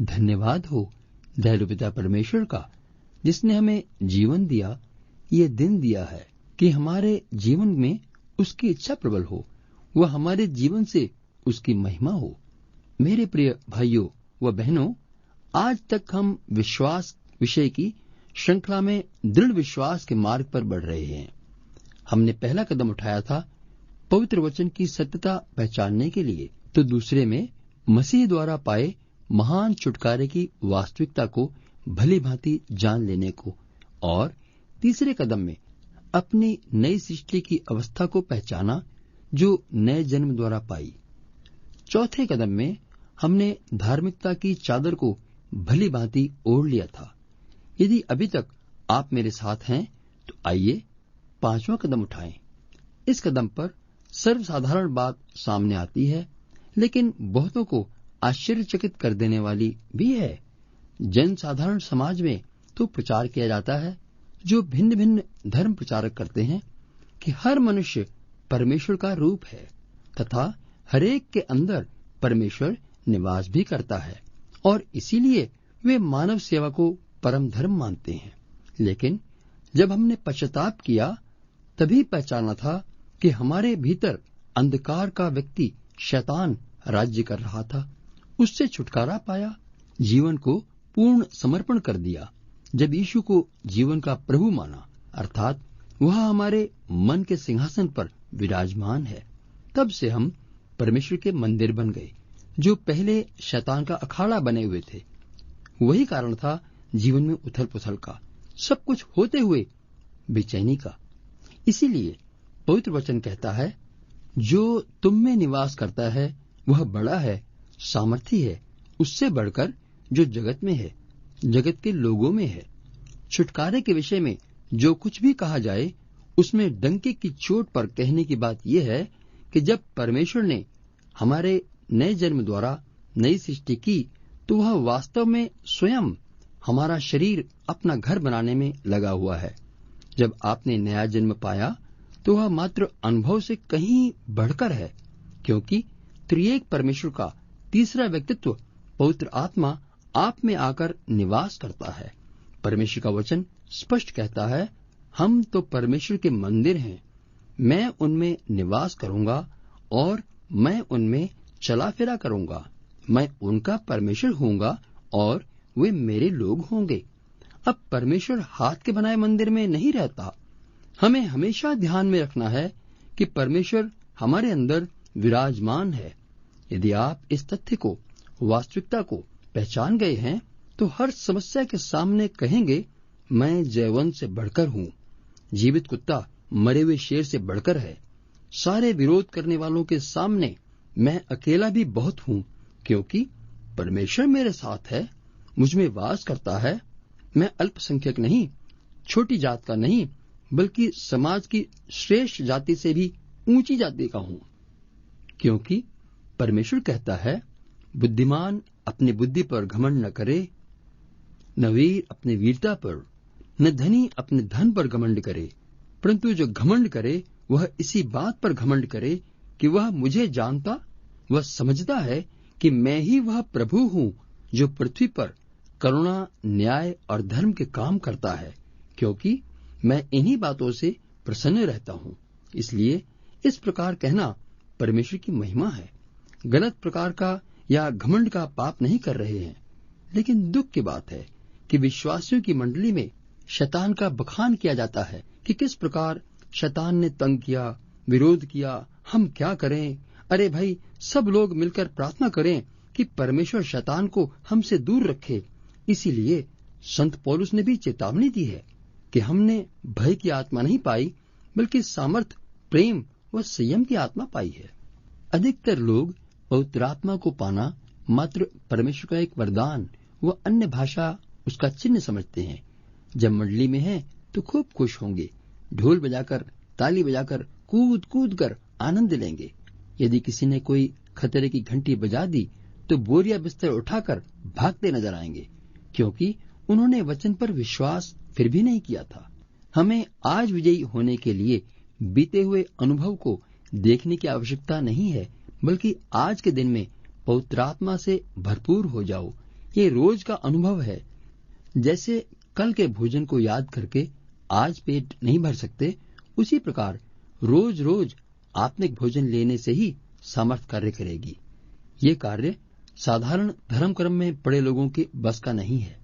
धन्यवाद हो दयालु पिता परमेश्वर का, जिसने हमें जीवन दिया, ये दिन दिया है कि हमारे जीवन में उसकी इच्छा प्रबल हो, वह हमारे जीवन से उसकी महिमा हो। मेरे प्रिय भाइयों व बहनों, आज तक हम विश्वास विषय की श्रृंखला में दृढ़ विश्वास के मार्ग पर बढ़ रहे हैं। हमने पहला कदम उठाया था पवित्र वचन की सत्यता पहचानने के लिए, तो दूसरे में मसीह द्वारा पाए महान छुटकारे की वास्तविकता को भली भांति जान लेने को, और तीसरे कदम में अपनी नई सृष्टि की अवस्था को पहचाना जो नए जन्म द्वारा पाई। चौथे कदम में हमने धार्मिकता की चादर को भली भांति ओढ़ लिया था। यदि अभी तक आप मेरे साथ हैं तो आइए पांचवा कदम उठाएं। इस कदम पर सर्वसाधारण बात सामने आती है, लेकिन बहुतों को आश्चर्यचकित कर देने वाली भी है। जन साधारण समाज में तो प्रचार किया जाता है, जो भिन्न भिन्न धर्म प्रचारक करते हैं, कि हर मनुष्य परमेश्वर का रूप है तथा हरेक के अंदर परमेश्वर निवास भी करता है, और इसीलिए वे मानव सेवा को परम धर्म मानते हैं। लेकिन जब हमने पश्चाताप किया, तभी पहचाना था कि हमारे भीतर अंधकार का व्यक्ति शैतान राज्य कर रहा था। उससे छुटकारा पाया, जीवन को पूर्ण समर्पण कर दिया। जब यीशु को जीवन का प्रभु माना, अर्थात वह हमारे मन के सिंहासन पर विराजमान है, तब से हम परमेश्वर के मंदिर बन गए, जो पहले शैतान का अखाड़ा बने हुए थे। वही कारण था जीवन में उथल पुथल का, सब कुछ होते हुए बेचैनी का। इसीलिए पवित्र वचन कहता है, जो तुम में निवास करता है वह बड़ा है, सामर्थी है, उससे बढ़कर जो जगत में है, जगत के लोगों में है। छुटकारे के विषय में जो कुछ भी कहा जाए, उसमें डंके की चोट पर कहने की बात यह है कि जब परमेश्वर ने हमारे नए जन्म द्वारा नई सृष्टि की, तो वह वास्तव में स्वयं हमारा शरीर अपना घर बनाने में लगा हुआ है। जब आपने नया जन्म पाया, तो वह मात्र अनुभव से कहीं बढ़कर है, क्योंकि त्रिएक परमेश्वर का तीसरा व्यक्तित्व पवित्र आत्मा आप में आकर निवास करता है। परमेश्वर का वचन स्पष्ट कहता है, हम तो परमेश्वर के मंदिर हैं, मैं उनमें निवास करूंगा और मैं उनमें चला फिरा करूंगा, मैं उनका परमेश्वर होऊंगा और वे मेरे लोग होंगे। अब परमेश्वर हाथ के बनाए मंदिर में नहीं रहता। हमें हमेशा ध्यान में रखना है कि परमेश्वर हमारे अंदर विराजमान है। यदि आप इस तथ्य को, वास्तविकता को पहचान गए हैं, तो हर समस्या के सामने कहेंगे, मैं जयवंत से बढ़कर हूँ, जीवित कुत्ता मरे हुए शेर से बढ़कर है। सारे विरोध करने वालों के सामने मैं अकेला भी बहुत हूँ, क्योंकि परमेश्वर मेरे साथ है, मुझमें वास करता है। मैं अल्पसंख्यक नहीं, छोटी जात का नहीं, बल्कि समाज की श्रेष्ठ जाति से भी ऊंची जाति का हूँ, क्योंकि परमेश्वर कहता है, बुद्धिमान अपनी बुद्धि पर घमंड न करे, न वीर अपनी वीरता पर, न धनी अपने धन पर घमंड करे, परंतु जो घमंड करे वह इसी बात पर घमंड करे कि वह मुझे जानता, वह समझता है कि मैं ही वह प्रभु हूँ जो पृथ्वी पर करुणा, न्याय और धर्म के काम करता है, क्योंकि मैं इन्हीं बातों से प्रसन्न रहता हूँ। इसलिए इस प्रकार कहना परमेश्वर की महिमा है। गलत प्रकार का या घमंड का पाप नहीं कर रहे हैं, लेकिन दुख की बात है कि विश्वासियों की मंडली में शैतान का बखान किया जाता है कि किस प्रकार शैतान ने तंग किया, विरोध किया, हम क्या करें। अरे भाई, सब लोग मिलकर प्रार्थना करें कि परमेश्वर शैतान को हमसे दूर रखे। इसीलिए संत पौलुस ने भी चेतावनी दी है कि हमने भय की आत्मा नहीं पाई, बल्कि सामर्थ, प्रेम व संयम की आत्मा पाई है। अधिकतर लोग पवित्र आत्मा को पाना मात्र परमेश्वर का एक वरदान व अन्य भाषा उसका चिन्ह समझते हैं। जब मंडली में हैं तो खूब खुश होंगे, ढोल बजाकर, ताली बजाकर, कूद कूद कर आनंद लेंगे। यदि किसी ने कोई खतरे की घंटी बजा दी तो बोरिया बिस्तर उठाकर भागते नजर आएंगे, क्योंकि उन्होंने वचन पर विश्वास फिर भी नहीं किया था। हमें आज विजयी होने के लिए बीते हुए अनुभव को देखने की आवश्यकता नहीं है, बल्कि आज के दिन में पवित्र आत्मा से भरपूर हो जाओ। ये रोज का अनुभव है। जैसे कल के भोजन को याद करके आज पेट नहीं भर सकते, उसी प्रकार रोज रोज आत्मिक भोजन लेने से ही सामर्थ कार्य करेगी। ये कार्य साधारण धर्म कर्म में पड़े लोगों के बस का नहीं है,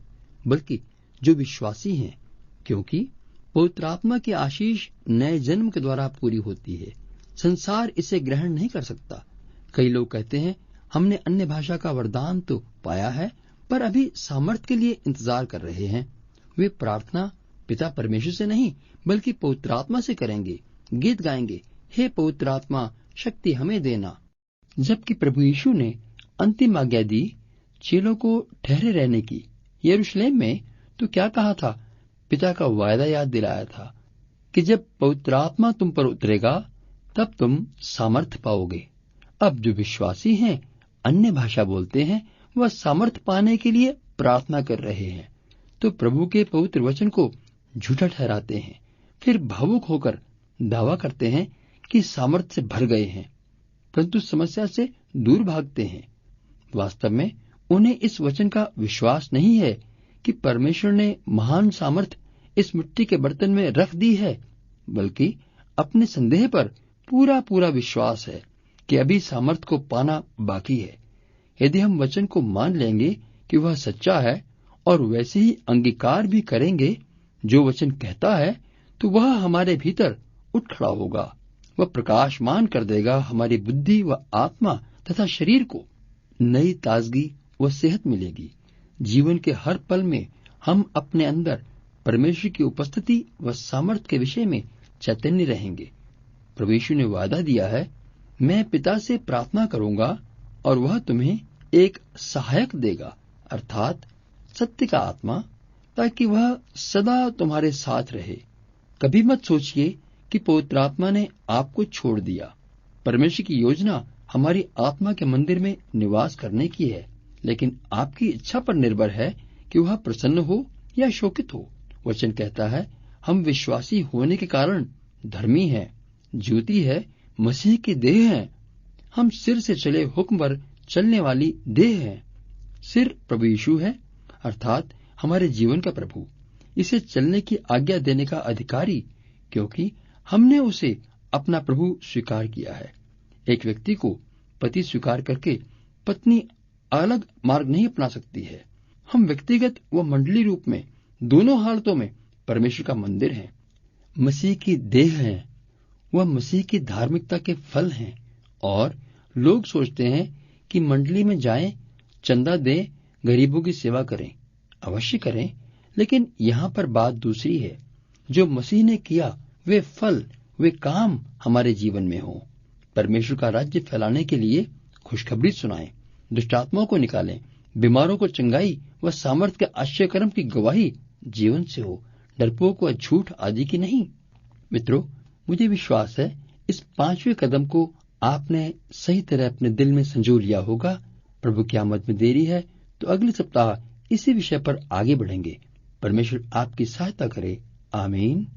बल्कि जो विश्वासी हैं, क्योंकि पवित्र आत्मा की आशीष नए जन्म के द्वारा पूरी होती है। संसार इसे ग्रहण नहीं कर सकता। कई लोग कहते हैं, हमने अन्य भाषा का वरदान तो पाया है, पर अभी सामर्थ के लिए इंतजार कर रहे हैं। वे प्रार्थना पिता परमेश्वर से नहीं, बल्कि पवित्र आत्मा से करेंगे। गीत गाएंगे, हे पवित्र आत्मा शक्ति हमें देना। जबकि प्रभु यीशु ने अंतिम आज्ञा दी चेलों को ठहरे रहने की यरूशलेम में, तो क्या कहा था? पिता का वायदा याद दिलाया था कि जब पवित्र आत्मा तुम पर उतरेगा तब तुम सामर्थ पाओगे। अब जो विश्वासी हैं, अन्य भाषा बोलते हैं, वह सामर्थ पाने के लिए प्रार्थना कर रहे हैं, तो प्रभु के पवित्र वचन को झूठा ठहराते हैं। फिर भावुक होकर दावा करते हैं कि सामर्थ से भर गए हैं, परंतु समस्या से दूर भागते हैं। वास्तव में उन्हें इस वचन का विश्वास नहीं है कि परमेश्वर ने महान सामर्थ इस मिट्टी के बर्तन में रख दी है, बल्कि अपने संदेह पर पूरा पूरा विश्वास है कि अभी सामर्थ को पाना बाकी है। यदि हम वचन को मान लेंगे कि वह सच्चा है और वैसे ही अंगीकार भी करेंगे जो वचन कहता है, तो वह हमारे भीतर उठ खड़ा होगा। वह प्रकाशमान कर देगा हमारी बुद्धि व आत्मा तथा शरीर को। नई ताजगी व सेहत मिलेगी। जीवन के हर पल में हम अपने अंदर परमेश्वर की उपस्थिति व सामर्थ के विषय में चैतन्य रहेंगे। प्रभु यीशु ने वादा दिया है, मैं पिता से प्रार्थना करूंगा और वह तुम्हें एक सहायक देगा, अर्थात सत्य का आत्मा, ताकि वह सदा तुम्हारे साथ रहे। कभी मत सोचिए कि पवित्र आत्मा ने आपको छोड़ दिया। परमेश्वर की योजना हमारी आत्मा के मंदिर में निवास करने की है, लेकिन आपकी इच्छा पर निर्भर है कि वह प्रसन्न हो या शोकित हो। वचन कहता है, हम विश्वासी होने के कारण धर्मी हैं, ज्योति है, मसीह की देह है। हम सिर से चले हुक्म पर चलने वाली देह है। सिर प्रभु यीशु है, अर्थात हमारे जीवन का प्रभु, इसे चलने की आज्ञा देने का अधिकारी, क्योंकि हमने उसे अपना प्रभु स्वीकार किया है। एक व्यक्ति को पति स्वीकार करके पत्नी अलग मार्ग नहीं अपना सकती है। हम व्यक्तिगत व मंडली रूप में दोनों हालतों में परमेश्वर का मंदिर हैं, मसीह की देह हैं। वह मसीह की धार्मिकता के फल हैं। और लोग सोचते हैं कि मंडली में जाएं, चंदा दें, गरीबों की सेवा करें। अवश्य करें, लेकिन यहाँ पर बात दूसरी है। जो मसीह ने किया वे फल, वे काम हमारे जीवन में हो। परमेश्वर का राज्य फैलाने के लिए खुशखबरी सुनाएं, दुष्टात्माओं को निकालें, बीमारों को चंगाई व सामर्थ के आश्चर्यकर्म की गवाही जीवन से हो, डरपोक व झूठ आदि की नहीं। मित्रों, मुझे विश्वास है इस 5वें कदम को आपने सही तरह अपने दिल में संजो लिया होगा। प्रभु की आमद में देरी है, तो अगले सप्ताह इसी विषय पर आगे बढ़ेंगे। परमेश्वर आपकी सहायता करे। आमीन।